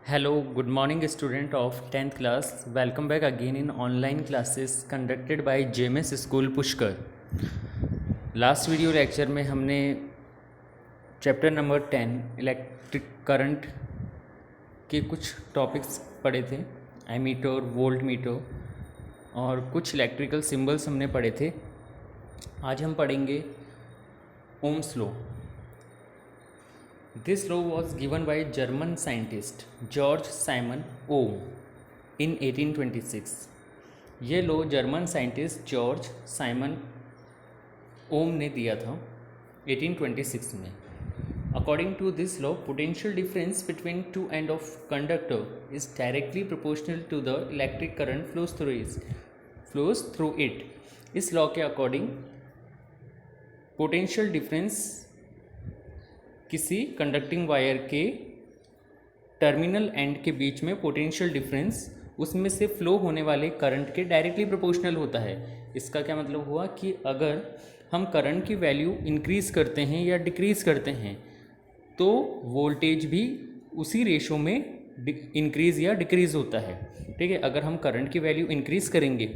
Hello, good morning, student of 10th class. Welcome back again in online classes conducted by JMS School Pushkar. Last video lecture में हमने chapter number 10 electric current के कुछ topics पढ़े थे। Ammeter, volt meter और कुछ electrical symbols हमने पढ़े थे। आज हम पढ़ेंगे Ohm's law. This law was given by German scientist George Simon Ohm in 1826. ये law German scientist George Simon Ohm ने दिया था 1826 में। According to this law, potential difference between two ends of conductor is directly proportional to the electric current flows through it. इस law के according potential difference किसी conducting wire के terminal and के बीच में पोटेंशियल डिफरेंस उसमें से flow होने वाले करंट के डायरेक्टली प्रोपोर्शनल होता है। इसका क्या मतलब हुआ कि अगर हम करंट की वैल्यू इंक्रीज़ करते हैं या डिक्रीज़ करते हैं तो वोल्टेज भी उसी रेशो में इंक्रीज़ या डिक्रीज़ होता है। ठीक है, अगर हम करंट की वैल्यू इंक्रीज़ करेंगे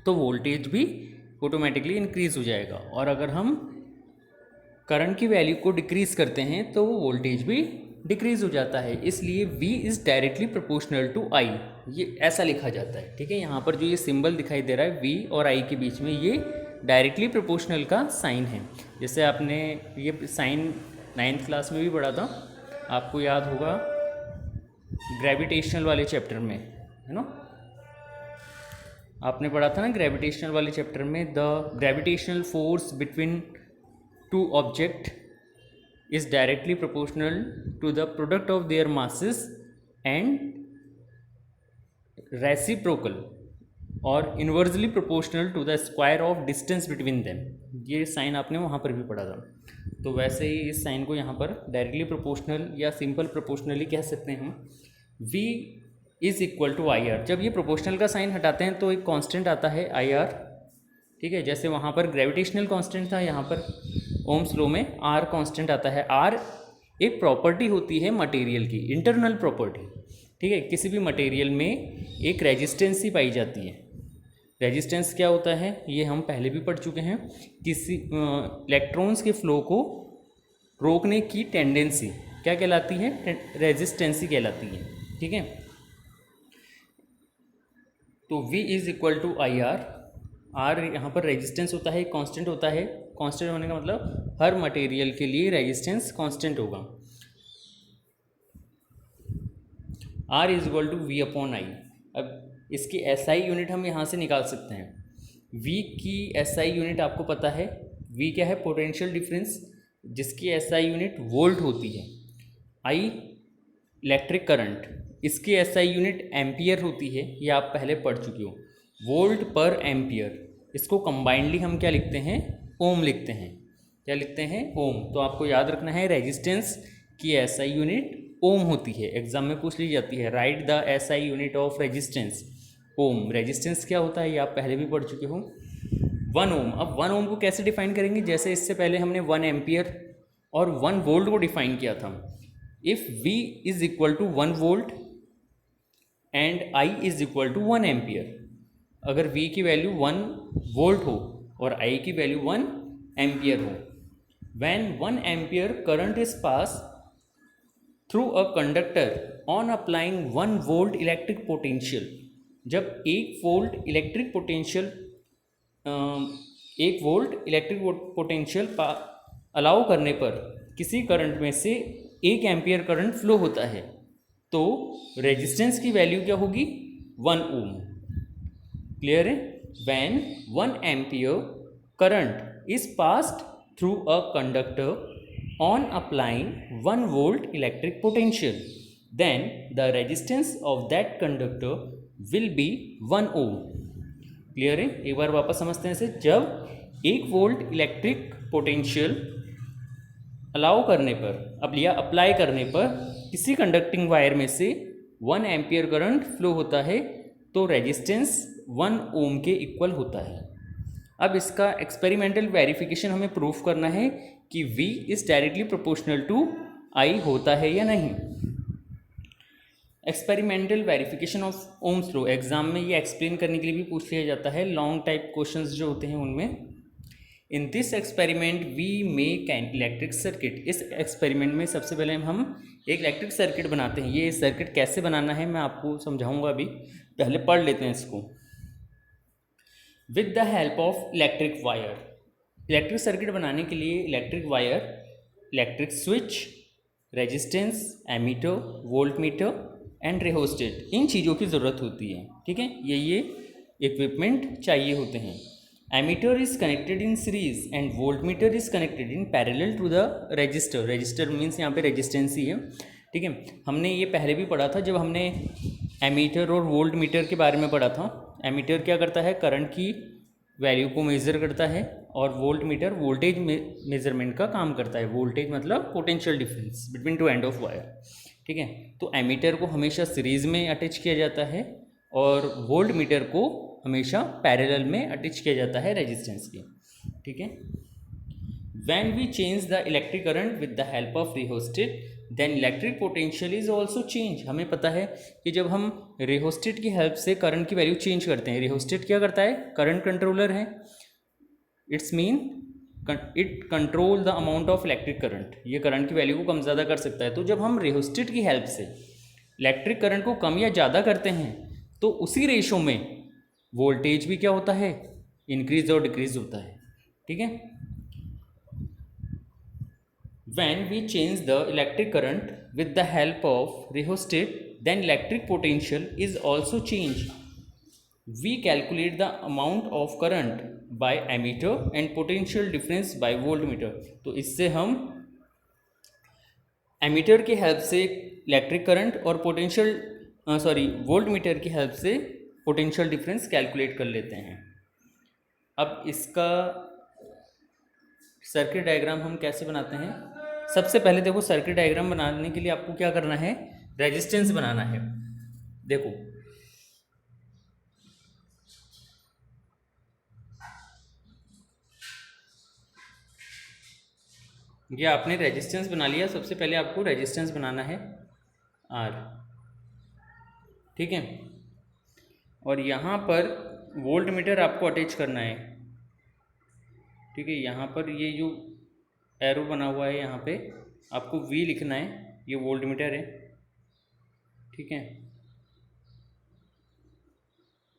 तो वोल्टेज भी ऑटोमेटिकली इंक्रीज़ हो जाएगा, और अगर हम करंट की वैल्यू को डिक्रीज़ करते हैं तो वोल्टेज भी डिक्रीज़ हो जाता है। इसलिए V is directly proportional to I, ये ऐसा लिखा जाता है। ठीक है, यहाँ पर जो ये सिंबल दिखाई दे रहा है V और I के बीच में, ये डायरेक्टली प्रोपोर्शनल का साइन है। जैसे आपने ये साइन 9th क्लास में भी पढ़ा था, आपको याद होगा ग्रेविटेशनल वाले चैप्टर में, है ना। आपने पढ़ा था ना ग्रेविटेशनल वाले चैप्टर में, the gravitational force between two object is directly proportional to the product of their masses and reciprocal और inversely proportional to the square of distance between them। ये साइन आपने वहाँ पर भी पढ़ा था। तो वैसे ही इस साइन को यहाँ पर डायरेक्टली प्रोपोर्शनल या सिंपल प्रोपोर्शनली कह सकते हैं हम। V is equal to I R. जब ये प्रोपोर्शनल का साइन हटाते हैं तो एक कांस्टेंट आता है आई आर। ठीक है, जैसे वहाँ पर ग्रेविटेशनल कांस्टेंट था, यहाँ पर ओम्स लॉ में आर कांस्टेंट आता है। आर एक प्रॉपर्टी होती है मटेरियल की, इंटरनल प्रॉपर्टी। ठीक है, किसी भी मटेरियल में एक रेजिस्टेंस ही पाई जाती है। रेजिस्टेंस क्या होता है ये हम पहले भी पढ़ चुके हैं। किसी इलेक्ट्रॉन्स के फ्लो को रोकने की टेंडेंसी क्या कहलाती है? रेजिस्टेंसी कहलाती है। ठीक है, तो V is equal to I R. R यहाँ पर रेजिस्टेंस होता है, कांस्टेंट होता है। कांस्टेंट होने का मतलब हर मटेरियल के लिए रेजिस्टेंस कांस्टेंट होगा। R is equal to V upon I. अब इसकी एसआई यूनिट हम यहाँ से निकाल सकते हैं। वी की एसआई यूनिट आपको पता है, वी क्या है? पोटेंशियल डिफरेंस, जिसकी एसआई यूनिट वोल्ट होती है। आई इलेक्ट्रिक करंट, इसकी एसआई यूनिट एम्पियर होती है, ये आप पहले पढ़ चुके हो, वोल्ट पर एम्पियर। इसको कंबाइंडली हम क्या लिखते हैं? ओम लिखते हैं। क्या लिखते हैं? ओम। तो आपको याद रखना है रेजिस्टेंस की एसआई यूनिट ओम होती है। एग्जाम में पूछ ली जाती है, write the SI unit of resistance. Ohm. Resistance क्या होता है ये आप पहले भी पढ़ चुके हो, 1 ओम। अब 1 ओम को कैसे डिफाइन करेंगे? जैसे इससे पहले हमने 1 एम्पियर और 1 वोल्ट को डिफाइन किया था। If V is equal to 1 volt and I is equal to 1 ampere, अगर V की वैल्यू 1 वोल्ट हो और I की वैल्यू 1 एम्पियर हो, when 1 ampere current is pass through a conductor on applying 1 volt electric potential. जब 1 volt electric potential allow करने पर किसी करंट में से 1 एम्पियर करंट फ्लो होता है, तो रेजिस्टेंस की वैल्यू क्या होगी? 1 ओम। क्लियर है? When 1 ampere current is passed through a conductor on applying 1 volt electric potential, then the resistance of that conductor will be 1 ohm. Clear है? एक बार वापस समझते हैं इसे। जब 1 वोल्ट इलेक्ट्रिक पोटेंशियल अलाउ करने पर, अब या अप्लाई करने पर किसी कंडक्टिंग वायर में से 1 एम्पियर करंट फ्लो होता है, तो रेजिस्टेंस 1 ओम के इक्वल होता है। अब इसका एक्सपेरिमेंटल वेरिफिकेशन हमें प्रूफ करना है कि V is directly proportional to I होता है या नहीं। Experimental verification of Ohm's law, exam में ये एक्सप्लेन करने के लिए भी पूछ लिया जाता है, लॉन्ग टाइप क्वेश्चंस जो होते हैं उनमें। In this experiment we make an electric circuit, इस एक्सपेरिमेंट में सबसे पहले हम एक इलेक्ट्रिक सर्किट बनाते हैं। ये सर्किट कैसे बनाना है मैं आपको समझाऊंगा अभी, पहले पढ़ लेते हैं इसको। With the help of electric wire, electric circuit बनाने के लिए electric wire, electric switch, resistance, ammeter, voltmeter and rheostat, इन चीज़ों की ज़रूरत होती है। ठीक है, ये इक्विपमेंट चाहिए होते हैं। Ammeter is connected in series and voltmeter is connected in parallel to the resistor, resistor means यहाँ पे रेजिस्टेंस ही है। ठीक है, हमने ये पहले भी पढ़ा था जब हमने एमीटर और वोल्टमीटर के बारे में पढ़ा था। एमीटर क्या करता है, करंट की वैल्यू को मेज़र करता है, और वोल्ट मीटर वोल्टेज मेजरमेंट का काम करता है। वोल्टेज मतलब potential difference between two end of wire. ठीक है, तो एमीटर को हमेशा सीरीज में अटैच किया जाता है और वोल्ट मीटर को हमेशा पैरेलल में अटैच किया जाता है रेजिस्टेंस के। ठीक है, when we change the electric current with the help of rheostat then electric potential is also change. हमें पता है कि जब हम रिहोस्टेट की हेल्प से करंट की वैल्यू चेंज करते हैं, रिहोस्टेट क्या करता है, करंट कंट्रोलर है, it's mean it control the amount of electric current, ये करंट की वैल्यू को कम ज़्यादा कर सकता है। तो जब हम रिहोस्टेट की हेल्प से इलेक्ट्रिक करंट को कम या ज़्यादा करते हैं तो उसी रेशो में वोल्टेज भी क्या होता है, इंक्रीज और डिक्रीज होता है। ठीक है, when we change the electric current with the help of rheostat then electric potential is also changed. We calculate the amount of current by ammeter and potential difference by voltmeter. तो इससे हम ammeter की help से electric current और voltmeter की help से potential difference calculate कर लेते हैं। अब इसका सर्किट डायग्राम हम कैसे बनाते हैं, सबसे पहले देखो सर्किट डायग्राम बनाने के लिए आपको क्या करना है, रेजिस्टेंस बनाना है। देखो ये आपने रेजिस्टेंस बना लिया, सबसे पहले आपको रेजिस्टेंस बनाना है R। ठीक है, और यहाँ पर वोल्ट मीटर आपको अटैच करना है। ठीक है, यहाँ पर ये जो एरो बना हुआ है यहाँ पे आपको V लिखना है, ये वोल्ट मीटर है। ठीक है,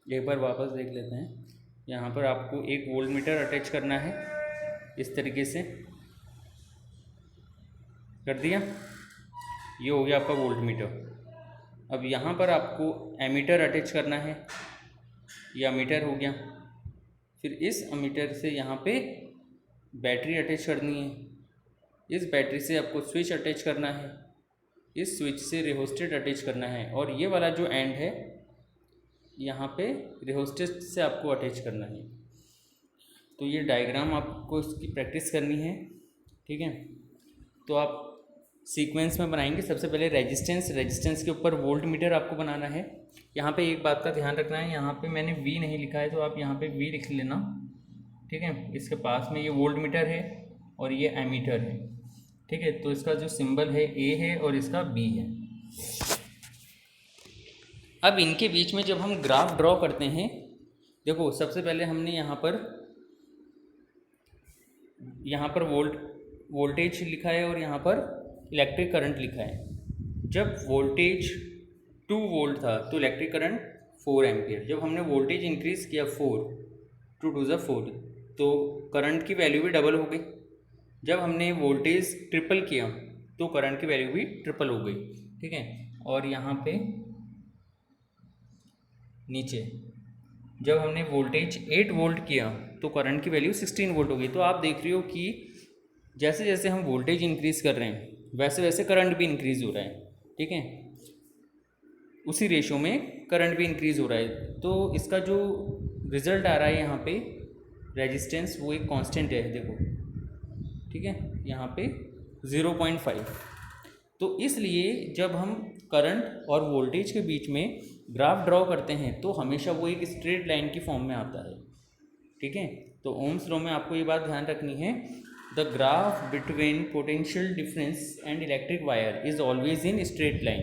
एक बार वापस देख लेते हैं। यहाँ पर आपको एक वोल्ट मीटर अटैच करना है, इस तरीके से कर दिया, ये हो गया आपका वोल्ट मीटर। अब यहाँ पर आपको एमीटर अटैच करना है, ये अमीटर हो गया। फिर इस अमीटर से यहाँ पे बैटरी अटैच करनी है, इस बैटरी से आपको स्विच अटैच करना है, इस स्विच से रेहोस्टेट अटैच करना है, और ये वाला जो एंड है यहाँ पे रेहोस्टेट से आपको अटैच करना है। तो ये डायग्राम आपको इसकी प्रैक्टिस करनी है। ठीक है, तो आप सीक्वेंस में बनाएंगे। सबसे पहले रेजिस्टेंस के ऊपर वोल्ट मीटर आपको बनाना है। यहाँ पे एक बात का ध्यान रखना है, यहाँ पे मैंने V नहीं लिखा है तो आप यहाँ पे V लिख लेना। ठीक है, इसके पास में ये वोल्ट मीटर है और ये एमीटर है। ठीक है, तो इसका जो सिंबल है A है और इसका B है। अब इनके बीच में जब हम ग्राफ ड्रॉ करते हैं, देखो सबसे पहले हमने यहाँ पर वोल्टेज लिखा है और यहाँ पर इलेक्ट्रिक करंट लिखा है। जब वोल्टेज 2 वोल्ट था तो इलेक्ट्रिक करंट 4 एम्पियर। जब हमने वोल्टेज इंक्रीज़ किया 4 2 2 4 तो करंट की वैल्यू भी डबल हो गई। जब हमने वोल्टेज ट्रिपल किया तो करंट की वैल्यू भी ट्रिपल हो गई। ठीक है, और यहाँ पे नीचे जब हमने वोल्टेज 8 वोल्ट किया तो करंट की वैल्यू 16 वोल्ट हो गई। तो आप देख रहे हो कि जैसे जैसे हम वोल्टेज इंक्रीज़ कर रहे हैं वैसे वैसे करंट भी इंक्रीज़ हो रहा है। ठीक है, उसी रेशो में करंट भी इंक्रीज़ हो रहा है। तो इसका जो रिज़ल्ट आ रहा है यहाँ पे रेजिस्टेंस वो एक कांस्टेंट है, देखो। ठीक है, यहाँ पे 0.5। तो इसलिए जब हम करंट और वोल्टेज के बीच में ग्राफ ड्रॉ करते हैं तो हमेशा वो एक स्ट्रेट लाइन की फॉर्म में आता है। ठीक है, तो ओम्स लॉ में आपको ये बात ध्यान रखनी है, the graph between potential difference and electric wire is always in straight line.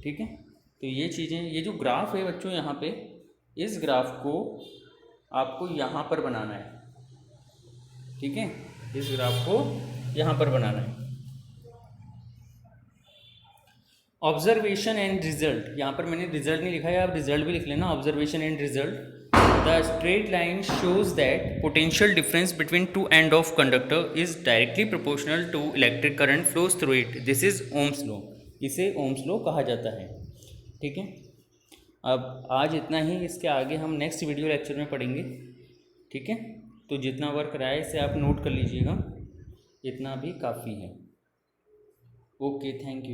ठीक है। तो ये चीज़ें, ये जो ग्राफ है बच्चों यहाँ पे, इस ग्राफ को आपको यहाँ पर बनाना है, ठीक है। इस ग्राफ को यहाँ पर बनाना है। ऑब्जर्वेशन एंड रिजल्ट, यहाँ पर मैंने रिजल्ट नहीं लिखा है, आप रिजल्ट भी लिख लेना। Observation and result, the straight line shows that potential difference between two end of conductor is directly proportional to electric current flows through it, this is Ohm's law. इसे ओम्स लॉ कहा जाता है, ठीक है। अब आज इतना ही, इसके आगे हम नेक्स्ट वीडियो लेक्चर में पढ़ेंगे, ठीक है। तो जितना वर्क रहा है इसे आप नोट कर लीजिएगा, इतना भी काफ़ी है। Okay, thank you.